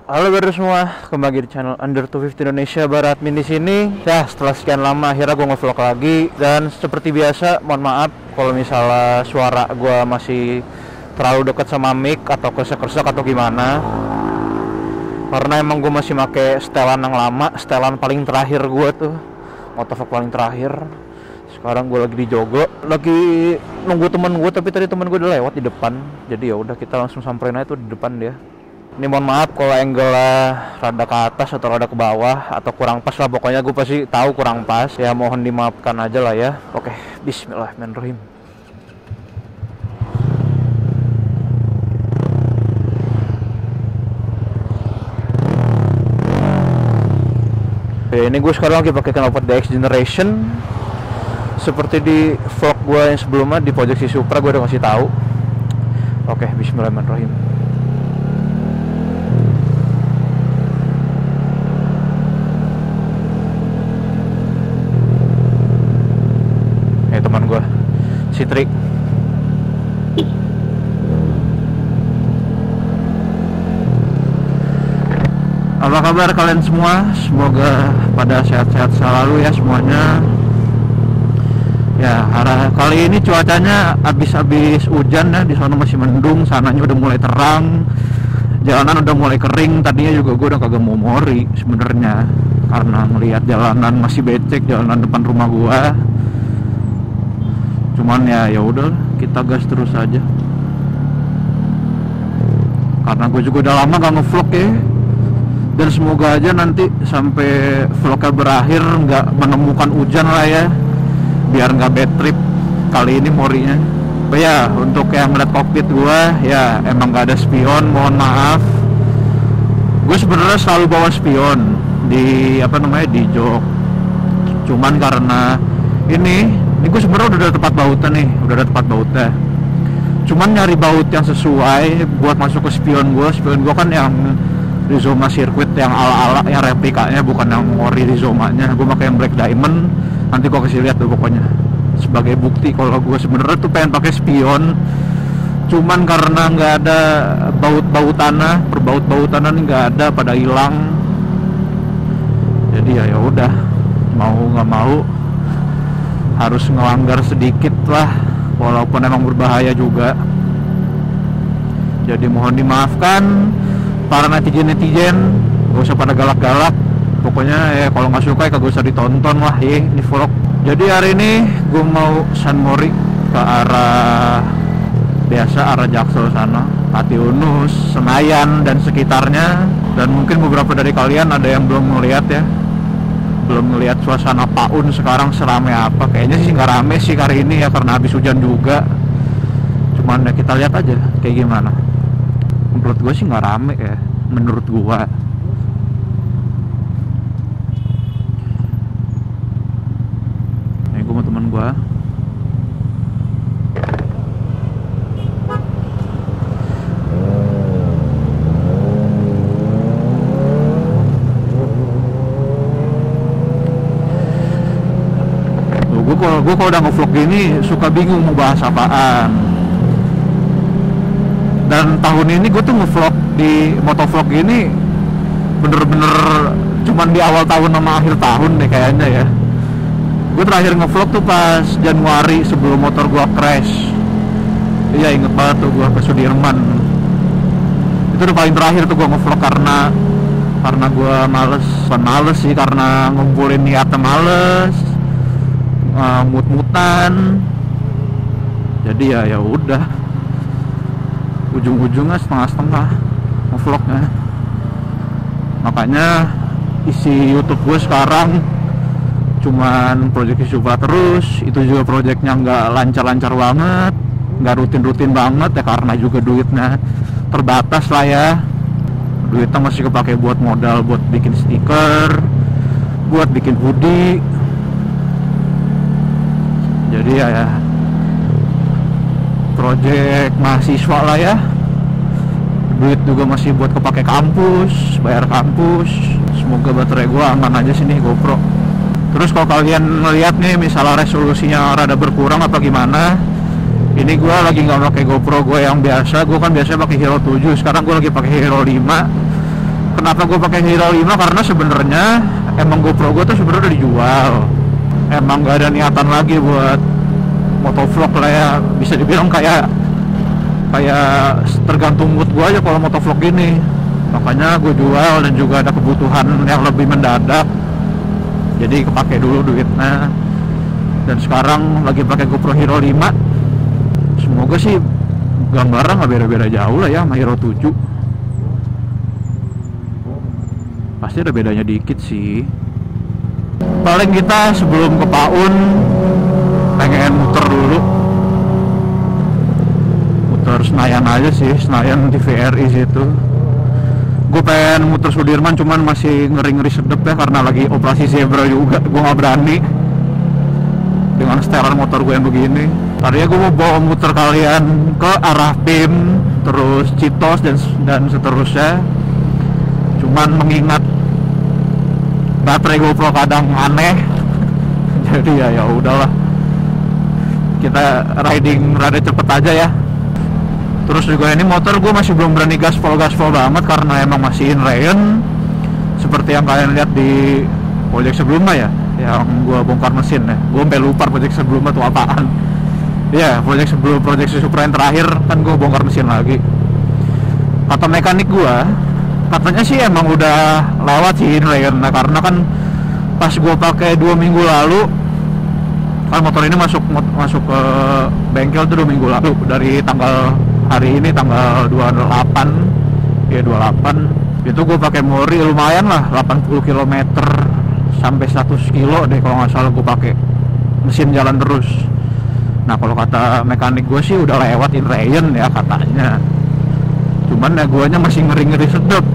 Halo baru semua, kembali lagi di channel Under 250 Indonesia, Barat Min di sini. Ya, setelah sekian lama akhirnya gue nge-vlog lagi, dan seperti biasa mohon maaf kalau misalnya suara gue masih terlalu dekat sama mic atau kresek-kresek atau gimana. Karena emang gue masih pakai setelan yang lama, setelan paling terakhir gue tuh, motovlog paling terakhir. Sekarang gue lagi di Jogo, lagi nunggu temen gue, tapi tadi temen gue udah lewat di depan. Jadi ya udah, kita langsung samperin aja tuh di depan dia. Ini mohon maaf kalau angle-nya rada ke atas atau rada ke bawah atau kurang pas lah, pokoknya gue pasti tahu kurang pas. Ya mohon dimaafkan aja lah ya. Oke, bismillahirrahmanirrahim. Oke, ini gue sekarang lagi pakai knalpot DX Generation. Seperti di vlog gue yang sebelumnya di Proyeksi Supra gue udah ngasih tahu. Oke, bismillahirrahmanirrahim. Teman gue si Tri. Apa kabar kalian semua? Semoga pada sehat-sehat selalu ya semuanya. Ya, kali ini cuacanya abis hujan ya, di sana masih mendung, sananya udah mulai terang, jalanan udah mulai kering. Tadinya juga gue udah kagak mau mori sebenarnya karena ngelihat jalanan masih becek, jalanan depan rumah gue. Cuman ya udah, kita gas terus aja. Karena gue juga udah lama gak nge-vlog ya. Dan semoga aja nanti sampai vlognya berakhir nggak menemukan hujan lah ya, biar nggak bad trip kali ini morinya. Oh ya, untuk yang ngeliat kokpit gue ya emang gak ada spion, mohon maaf. Gue sebenarnya selalu bawa spion di di jok. Cuman karena ini gue sebenarnya udah ada tempat bautnya, cuman nyari baut yang sesuai buat masuk ke spion gue kan yang Rizoma Circuit yang ala-ala, yang replikanya, bukan yang ori Rizomanya. Gue pakai yang Black Diamond, nanti gue kasih lihat tuh pokoknya sebagai bukti kalau gue sebenarnya tuh pengen pakai spion. Cuman karena nggak ada baut-bautannya, perbaut-bautannya nggak ada, pada hilang. Jadi ya udah, mau nggak mau harus ngelanggar sedikit lah, walaupun emang berbahaya juga. Jadi mohon dimaafkan para netizen, gak usah pada galak-galak. Pokoknya ya kalau nggak suka ya kagak usah ditonton lah ya ini vlog. Jadi hari ini gue mau San Mori ke arah Jaksel sana, Pati Unus, Senayan dan sekitarnya. Dan mungkin beberapa dari kalian ada yang belum melihat suasana Paun sekarang serame apa. Kayaknya sih nggak rame sih hari ini ya, karena habis hujan juga. Cuman ya kita lihat aja kayak gimana. Menurut gue sih nggak rame ya, menurut gue. Ini gue sama temen gue. Gue kalau udah nge-vlog gini suka bingung mau bahas apaan. Dan tahun ini gue tuh nge-vlog di motovlog gini bener-bener cuman di awal tahun sama akhir tahun deh kayaknya ya. Gue terakhir nge-vlog tuh pas Januari sebelum motor gue crash. Iya, inget banget tuh gue ke Sudirman. Itu udah paling terakhir tuh gue nge-vlog karena gue males sih, karena ngumpulin niatnya males, mut-mutan. Jadi ya udah, ujung-ujungnya setengah-setengah nge-vlognya. Makanya isi YouTube gue sekarang cuman Proyeksi Supra terus. Itu juga proyeknya nggak lancar-lancar banget, nggak rutin-rutin banget ya, karena juga duitnya terbatas lah ya. Duitnya masih kepake buat modal, buat bikin stiker, buat bikin hoodie. Jadi ya project mahasiswa lah ya. Duit juga masih buat kepake kampus, bayar kampus. Semoga baterai gua aman aja sini GoPro. Terus kalau kalian ngeliat nih misalnya resolusinya rada berkurang apa gimana, Ini gue lagi nggak pakai GoPro gue yang biasa. Gue kan biasanya pakai Hero 7, sekarang gue lagi pakai Hero 5 Kenapa gue pakai Hero 5? Karena sebenarnya emang GoPro gue tuh sebenarnya udah dijual. Emang gak ada niatan lagi buat motovlog lah ya. Bisa dibilang kayak tergantung mood gue aja kalau motovlog gini. Makanya gue jual, dan juga ada kebutuhan yang lebih mendadak. Jadi kepake dulu duitnya. Dan sekarang lagi pakai GoPro Hero 5. Semoga sih gambarnya nggak beda-beda jauh lah ya sama Hero 7. Pasti ada bedanya dikit sih. Paling kita sebelum ke Paun pengen muter dulu, muter Senayan aja sih, Senayan TVRI situ. Gue pengen muter Sudirman, cuman masih ngeri-ngeri sedep ya karena lagi operasi zebra juga. Gue nggak berani dengan setelan motor gue yang begini. Tadinya gue mau bawa muter kalian ke arah PIM, terus Citos dan seterusnya. Cuman mengingat baterai GoPro kadang aneh, jadi ya udahlah, kita riding rada cepet aja ya. Terus juga ini motor gue masih belum berani gaspol banget karena emang masih in rain, seperti yang kalian lihat di project sebelumnya ya, yang gue bongkar mesin ya. Gue sampai lupa project sebelumnya tuh apaan. Ya, project si Supra yang terakhir kan gue bongkar mesin lagi. Kata mekanik gue, katanya sih emang udah lewat sih in rain. Nah, karena kan pas gue pakai 2 minggu lalu, kan motor ini masuk ke bengkel tuh 2 minggu lalu, dari tanggal hari ini tanggal 28 ya, 28 itu gue pakai Mori lumayan lah, 80 km sampai 100 kilo deh kalau nggak salah gue pakai mesin jalan terus. Nah, kalau kata mekanik gue sih udah lewat in rain ya katanya, cuman ya guanya masih ngeri-ngeri sedep.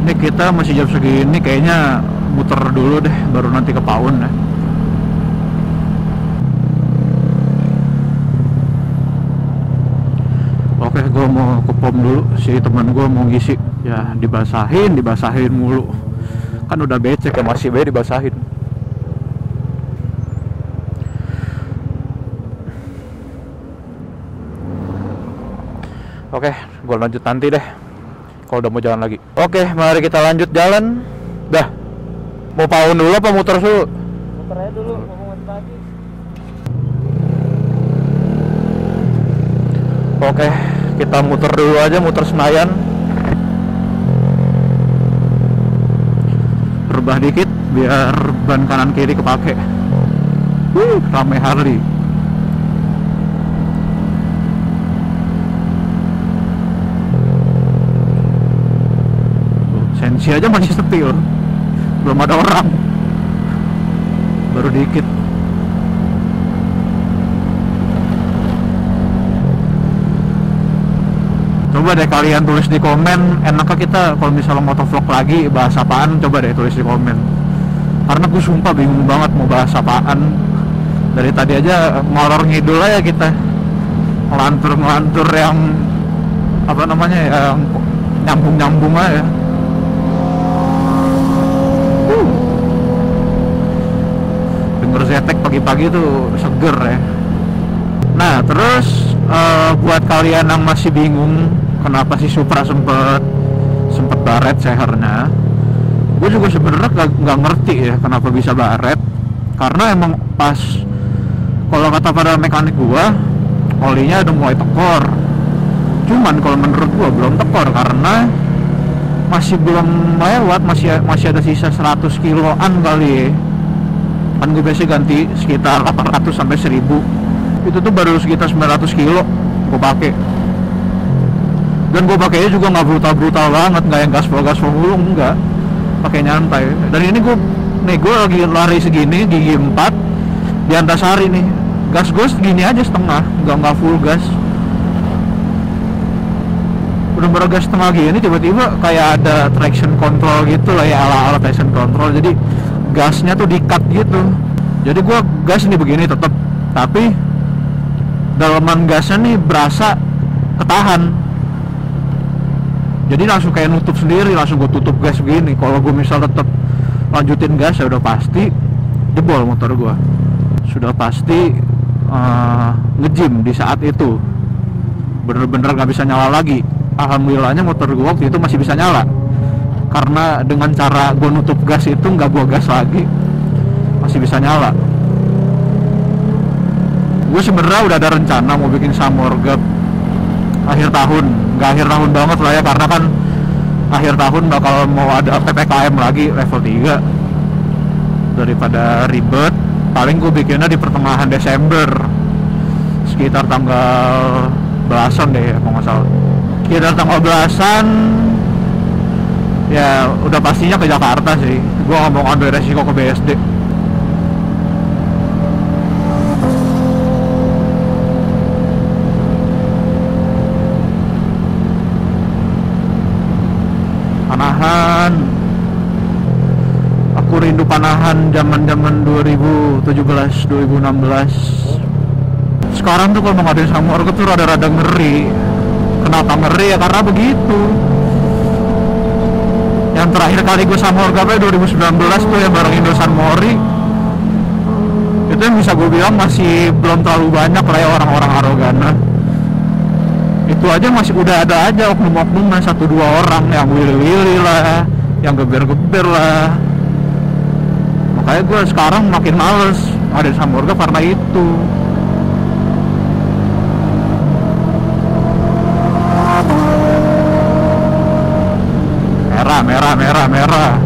Ini kita masih jam segini, kayaknya muter dulu deh baru nanti ke Paun ya. Oke, gue mau ke pom dulu, si teman gue mau ngisi ya, dibasahin mulu, kan udah becek ya, masih bae dibasahin. Oke, gue lanjut nanti deh kalau udah mau jalan lagi. Oke, mari kita lanjut jalan. Dah, mau Paun dulu apa muter dulu? Muter aja dulu, mau nganter lagi. Oke, kita muter dulu aja, muter Senayan. Rebah dikit biar ban kanan kiri kepake. Rame Harley. Sensi aja masih sepi loh, belum ada orang, baru dikit. Coba deh kalian tulis di komen, enaknya kita kalau misalnya motovlog lagi bahas apaan, coba deh tulis di komen. Karena gue sumpah bingung banget mau bahas apaan. Dari tadi aja ngoror ngidul aja kita, ngelantur yang apa namanya, yang nyambung aja. Denger Zetek pagi-pagi tuh seger ya. Nah, terus buat kalian yang masih bingung kenapa si Supra sempet baret sehernya, gue juga sebenarnya nggak ngerti ya kenapa bisa baret. Karena emang pas, kalau kata pada mekanik gue, olinya udah mulai tekor. Cuman kalau menurut gue belum tekor karena masih belum lewat, masih ada sisa 100 kiloan kali. Kan gue biasa ganti sekitar 800 sampai 1000. Itu tuh baru sekitar 900 kilo gue pakai. Dan gue pakainya juga nggak brutal banget, nggak yang gaspol mulu, enggak. Pakai nyantai. Dan ini gue lagi lari segini, gigi 4 di Antasari nih. Gas gue segini aja setengah, nggak full gas. Udah bergas setengah gini, tiba-tiba kayak ada traction control gitu lah ya, ala traction control. Jadi gasnya tuh di-cut gitu. Jadi gue gas nih begini tetap, tapi dalaman gasnya nih berasa ketahan. Jadi langsung kayak nutup sendiri, langsung gue tutup gas begini. Kalau gue misal tetap lanjutin gas ya udah pasti jebol motor gue. Sudah pasti ngejim di saat itu, bener-bener nggak bisa nyala lagi. alhamdulillahnya motor gue waktu itu masih bisa nyala, karena dengan cara gue nutup gas itu nggak gue gas lagi, masih bisa nyala. Gue sebenarnya udah ada rencana mau bikin Samorga akhir tahun, nggak akhir tahun banget lah ya, karena kan akhir tahun bakal mau ada PPKM lagi level 3. Daripada ribet, paling gue bikinnya di pertengahan Desember, sekitar tanggal belasan deh kalau nggak salah. Sekitar tanggal belasan ya udah pastinya ke Jakarta sih. Gue nggak mau ambil resiko ke BSD. Panahan, aku rindu Panahan zaman 2017 2016. Sekarang tuh kalau mau ngadain Samorga tuh rada-rada ngeri. Kenapa ngeri ya? Karena begitu. Yang terakhir kali gue Samorga 2019 tuh ya bareng Indosan Mori. Itu yang bisa gue bilang masih belum terlalu banyak lah ya orang-orang arogan. Itu aja masih udah ada aja oknum-oknum 1-2 orang yang willy-willy lah, yang geber-geber lah. Makanya gue sekarang makin males ada Samorga karena itu. Merah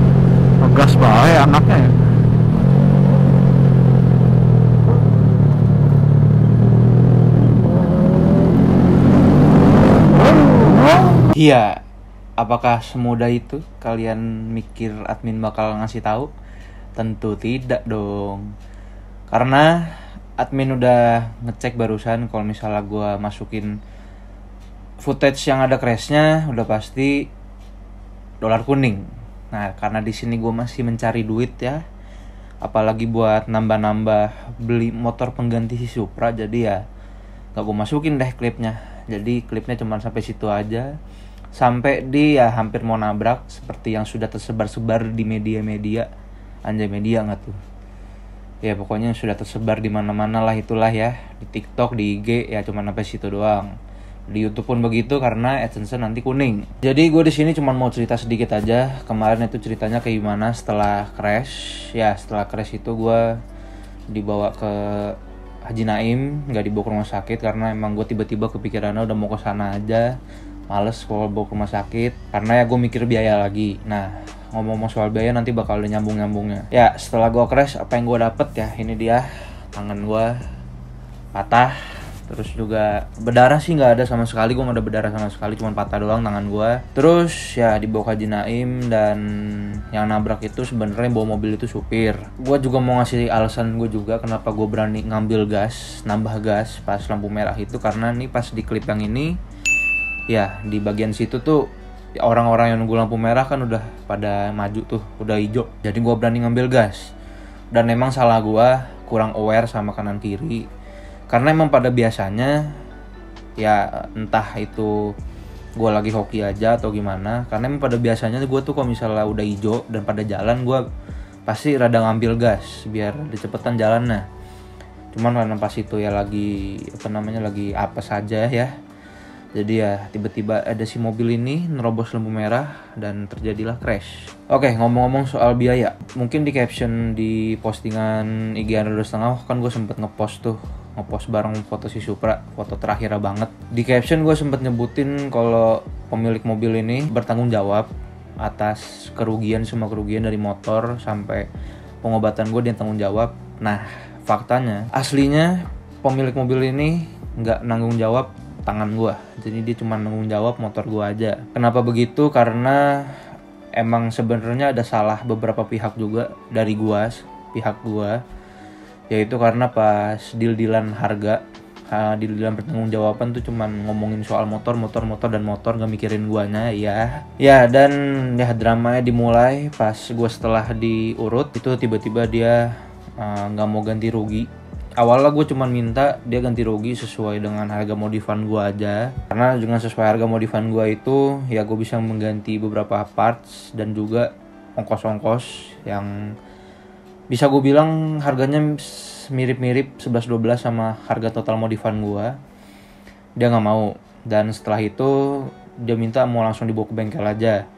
ngegas bae anaknya ya. Iya, apakah semudah itu kalian mikir admin bakal ngasih tahu? Tentu tidak dong. Karena admin udah ngecek barusan kalau misalnya gue masukin footage yang ada crashnya, udah pasti dolar kuning. Nah, karena di sini gue masih mencari duit ya, apalagi buat nambah-nambah beli motor pengganti si Supra, jadi ya gak gue masukin deh klipnya. Jadi klipnya cuma sampai situ aja, sampai dia hampir mau nabrak seperti yang sudah tersebar-sebar di media-media. Anjay, media nggak tuh? Ya pokoknya sudah tersebar di mana-mana lah itulah ya, di TikTok, di IG ya cuma sampai situ doang. Di YouTube pun begitu karena AdSense nanti kuning. Jadi gue di sini cuma mau cerita sedikit aja. Kemarin itu ceritanya kayak gimana setelah crash. Ya setelah crash itu gue dibawa ke Haji Naim, nggak dibawa ke rumah sakit karena emang gue tiba-tiba kepikirannya udah mau ke sana aja. Males kalau bawa ke rumah sakit karena ya gue mikir biaya lagi. Nah, ngomong-ngomong soal biaya nanti bakal ada nyambung-nyambungnya. Ya, setelah gue crash apa yang gue dapet ya, ini dia tangan gue patah. Terus juga berdarah sih nggak ada sama sekali, gue nggak ada berdarah sama sekali, cuma patah doang tangan gue. Terus ya dibawa ke Haji Naim dan yang nabrak itu sebenarnya bawa mobil itu supir. Gue juga mau ngasih alasan gue juga kenapa gue berani ngambil gas, nambah gas pas lampu merah itu, karena nih pas di klip yang ini ya di bagian situ tuh orang-orang yang nunggu lampu merah kan udah pada maju tuh, udah hijau. Jadi gue berani ngambil gas. Dan emang salah gue kurang aware sama kanan kiri. Karena emang pada biasanya ya entah itu gue lagi hoki aja atau gimana, karena emang pada biasanya gue tuh kalau misalnya udah hijau dan pada jalan gue pasti rada ngambil gas biar dicepetan jalannya. Cuman karena pas itu ya lagi lagi apa saja ya, jadi ya tiba-tiba ada si mobil ini nerobos lampu merah dan terjadilah crash. Oke, ngomong-ngomong soal biaya, mungkin di caption di postingan IG Android setengah kan gue sempet ngepost bareng foto si Supra, foto terakhir banget. Di caption gue sempet nyebutin kalau pemilik mobil ini bertanggung jawab atas semua kerugian dari motor sampai pengobatan gue, dia tanggung jawab. Nah, faktanya aslinya pemilik mobil ini nggak nanggung jawab tangan gue, jadi dia cuma nanggung jawab motor gue aja. Kenapa begitu? Karena emang sebenarnya ada salah beberapa pihak juga dari pihak gue, yaitu karena pas deal-dealan harga, deal-dealan pertanggungjawaban tuh cuman ngomongin soal motor dan motor, nggak mikirin guanya ya. Dan ya dramanya dimulai pas gue setelah diurut itu tiba-tiba dia nggak mau ganti rugi. Awalnya gue cuma minta dia ganti rugi sesuai dengan harga modifan gue aja, karena dengan sesuai harga modifan gue itu ya gue bisa mengganti beberapa parts dan juga ongkos-ongkos yang bisa gue bilang harganya mirip-mirip 11-12 sama harga total modifan gue. Dia nggak mau. Dan setelah itu dia minta mau langsung dibawa ke bengkel aja.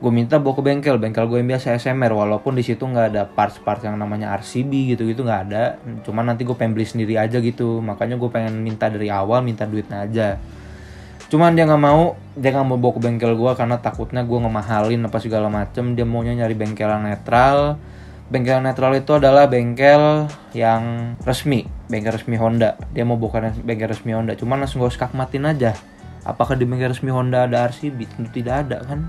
Gue minta bawa ke bengkel gue yang biasa SMR, walaupun di situ nggak ada parts-parts yang namanya RCB gitu-gitu nggak ada. Cuman nanti gue pengen beli sendiri aja gitu, makanya gue pengen minta dari awal, minta duitnya aja. Cuman dia nggak mau bawa ke bengkel gue karena takutnya gue ngemahalin apa segala macem. Dia maunya nyari bengkel yang netral. Bengkel netral itu adalah bengkel yang resmi, bengkel resmi Honda. Dia mau bukan bengkel resmi Honda, cuman langsung gue skakmatin aja. Apakah di bengkel resmi Honda ada RCB? Tentu tidak ada kan.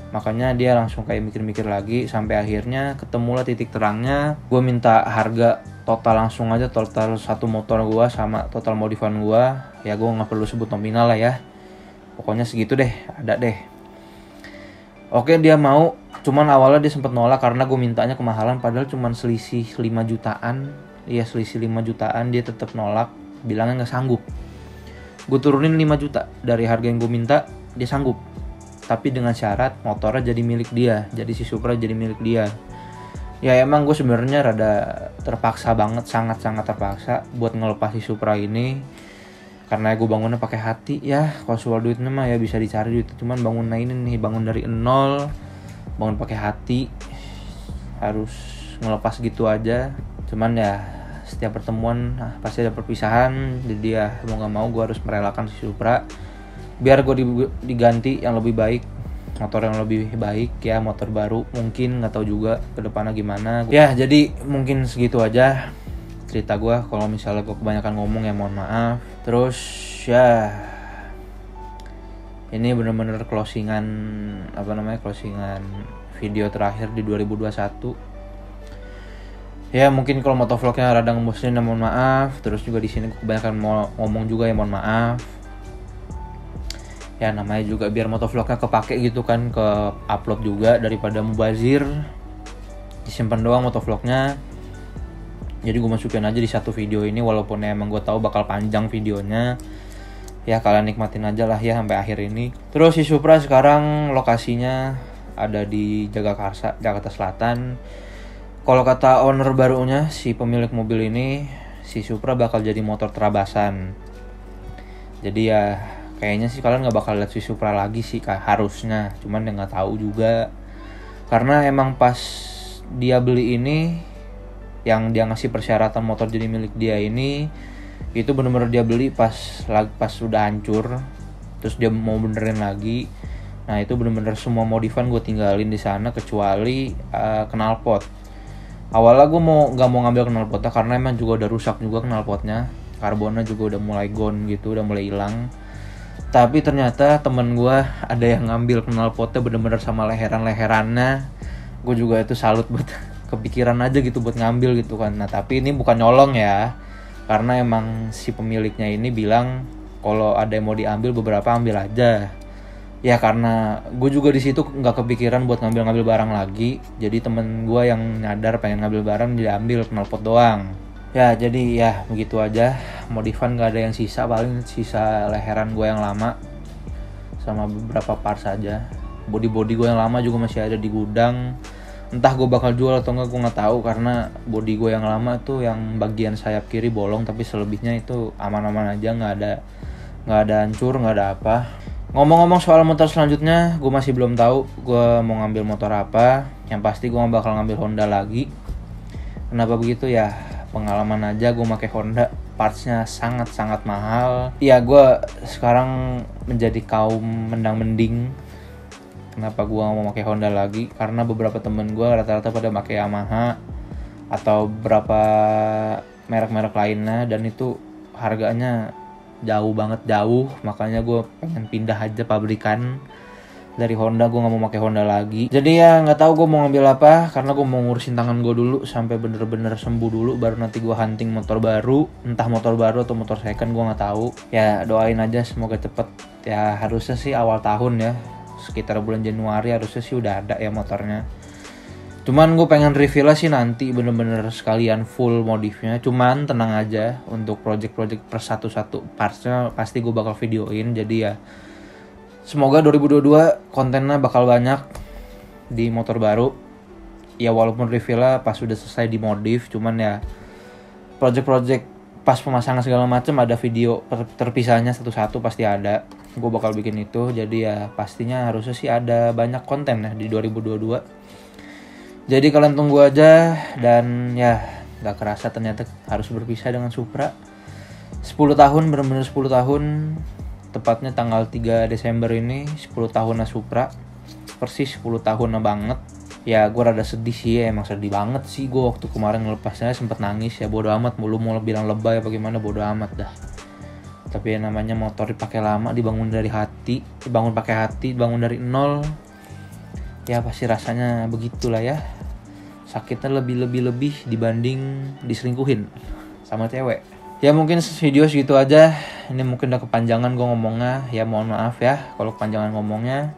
Makanya dia langsung kayak mikir-mikir lagi, sampai akhirnya ketemulah titik terangnya. Gue minta harga total langsung aja, total satu motor gue sama total modifan gue. Ya gue nggak perlu sebut nominal lah ya, pokoknya segitu deh, ada deh. Oke, dia mau. Cuman awalnya dia sempat nolak karena gue mintanya kemahalan, padahal cuman selisih 5 jutaan. Iya, selisih 5 jutaan, dia tetap nolak, bilangnya nggak sanggup. Gue turunin 5 juta dari harga yang gue minta, dia sanggup. Tapi dengan syarat motornya jadi milik dia, jadi si Supra jadi milik dia. Ya emang gue sebenarnya rada terpaksa banget, sangat-sangat terpaksa buat ngelepas si Supra ini, karena gue bangunnya pakai hati ya. Kalau soal duitnya mah ya bisa dicari duit, cuman bangun ini nih, bangun dari nol, bangun pakai hati, harus ngelepas gitu aja. Cuman ya setiap pertemuan pasti ada perpisahan, jadi ya mau nggak mau gue harus merelakan si Supra biar gue diganti yang lebih baik, motor yang lebih baik ya, motor baru mungkin, nggak tahu juga ke depannya gimana ya. Jadi mungkin segitu aja cerita gue. Kalau misalnya gue kebanyakan ngomong ya mohon maaf. Terus ya ini bener-bener closingan video terakhir di 2021 ya. Mungkin kalau motovlognya rada ngembosenin ya mohon maaf. Terus juga di sini gue kebanyakan mau ngomong juga ya mohon maaf. Ya namanya juga biar motovlognya kepake gitu kan, ke upload juga daripada mubazir disimpan doang motovlognya. Jadi gue masukin aja di satu video ini, walaupun emang gue tahu bakal panjang videonya. Ya kalian nikmatin aja lah ya sampai akhir ini. Terus si Supra sekarang lokasinya ada di Jagakarsa, Jakarta Selatan. Kalau kata owner barunya, si pemilik mobil ini, si Supra bakal jadi motor terabasan. Jadi ya kayaknya sih kalian nggak bakal lihat si Supra lagi sih, harusnya. Cuman ya nggak tahu juga, karena emang pas dia beli ini, yang dia ngasih persyaratan motor jadi milik dia ini, itu bener-bener dia beli pas sudah hancur, terus dia mau benerin lagi. Nah itu bener-bener semua modifan gue tinggalin di sana kecuali knalpot. Awalnya gue nggak mau ngambil knalpotnya karena emang juga udah rusak juga knalpotnya, karbonnya juga udah mulai gone gitu, udah mulai hilang. Tapi ternyata temen gue ada yang ngambil knalpotnya bener-bener sama leherannya. Gue juga itu salut buat kepikiran aja gitu buat ngambil gitu kan. Nah tapi ini bukan nyolong ya, karena emang si pemiliknya ini bilang kalau ada yang mau diambil beberapa ambil aja. Ya karena gue juga di situ nggak kepikiran buat ngambil barang lagi. Jadi temen gue yang nyadar pengen ngambil barang, dia ambil knalpot doang. Ya jadi ya begitu aja. Modifan gak ada yang sisa, paling sisa leheran gue yang lama sama beberapa parts saja. Body gue yang lama juga masih ada di gudang. Entah gue bakal jual atau enggak gue nggak tahu, karena body gue yang lama tuh yang bagian sayap kiri bolong, tapi selebihnya itu aman-aman aja, nggak ada hancur, nggak ada apa. Ngomong-ngomong soal motor selanjutnya, gue masih belum tahu gue mau ngambil motor apa. Yang pasti gue bakal ngambil Honda lagi. Kenapa begitu ya? Pengalaman aja, gue pakai Honda, partsnya sangat-sangat mahal. Ya gue sekarang menjadi kaum mendang-mending. Kenapa gue mau pakai Honda lagi? Karena beberapa temen gue rata-rata pada pakai Yamaha atau beberapa merek-merek lainnya, dan itu harganya jauh. Makanya gue pengen pindah aja pabrikan dari Honda. Gue nggak mau pakai Honda lagi. Jadi ya nggak tahu gue mau ngambil apa, karena gue mau ngurusin tangan gue dulu sampai bener-bener sembuh dulu, baru nanti gue hunting motor baru. Entah motor baru atau motor second, gue nggak tahu. Ya doain aja semoga cepet. Ya harusnya sih awal tahun ya, sekitar bulan Januari harusnya sih udah ada ya motornya. Cuman gue pengen reveal sih nanti bener-bener sekalian full modifnya. Cuman tenang aja, untuk project-project per satu-satu partsnya pasti gue bakal videoin. Jadi ya semoga 2022 kontennya bakal banyak di motor baru. Ya walaupun reveal-nya pas sudah selesai dimodif, cuman ya project-project pas pemasangan segala macam ada video terpisahnya satu-satu pasti ada. Gue bakal bikin itu, jadi ya pastinya harusnya sih ada banyak konten ya di 2022. Jadi kalian tunggu aja, dan ya gak kerasa ternyata harus berpisah dengan Supra. 10 tahun, bener-bener 10 tahun, tepatnya tanggal 3 Desember ini 10 tahun Supra, persis 10 tahun banget. Ya gue rada sedih sih ya, emang sedih banget sih gue waktu kemarin ngelepasnya, sempet nangis ya. Bodo amat, mau bilang lebay apa gimana, bodo amat dah. Tapi ya namanya motor dipakai lama, dibangun dari hati, dibangun pakai hati, dibangun dari nol, ya pasti rasanya begitulah ya. Sakitnya lebih dibanding diselingkuhin sama cewek. Ya mungkin video segitu aja. Ini mungkin udah kepanjangan gue ngomongnya, ya mohon maaf ya kalau kepanjangan ngomongnya,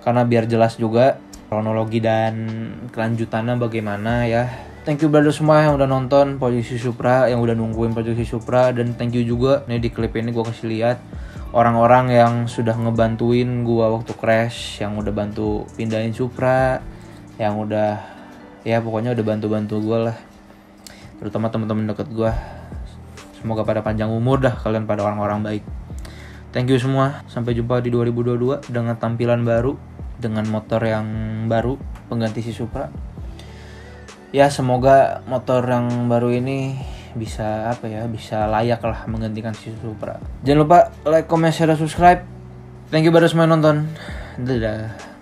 karena biar jelas juga kronologi dan kelanjutannya bagaimana ya. Thank you brother semua yang udah nonton Posisi Supra, yang udah nungguin Posisi Supra, dan thank you juga nih di klip ini gue kasih lihat orang-orang yang sudah ngebantuin gue waktu crash, yang udah bantu pindahin Supra, yang udah ya pokoknya udah bantu gue lah, terutama teman-teman deket gue. Semoga pada panjang umur dah kalian, pada orang-orang baik. Thank you semua, sampai jumpa di 2022 dengan tampilan baru, dengan motor yang baru pengganti si Supra. Ya semoga motor yang baru ini bisa bisa layak lah menggantikan si Supra. Jangan lupa like, comment, share, subscribe. Thank you baru semua nonton. Dadah.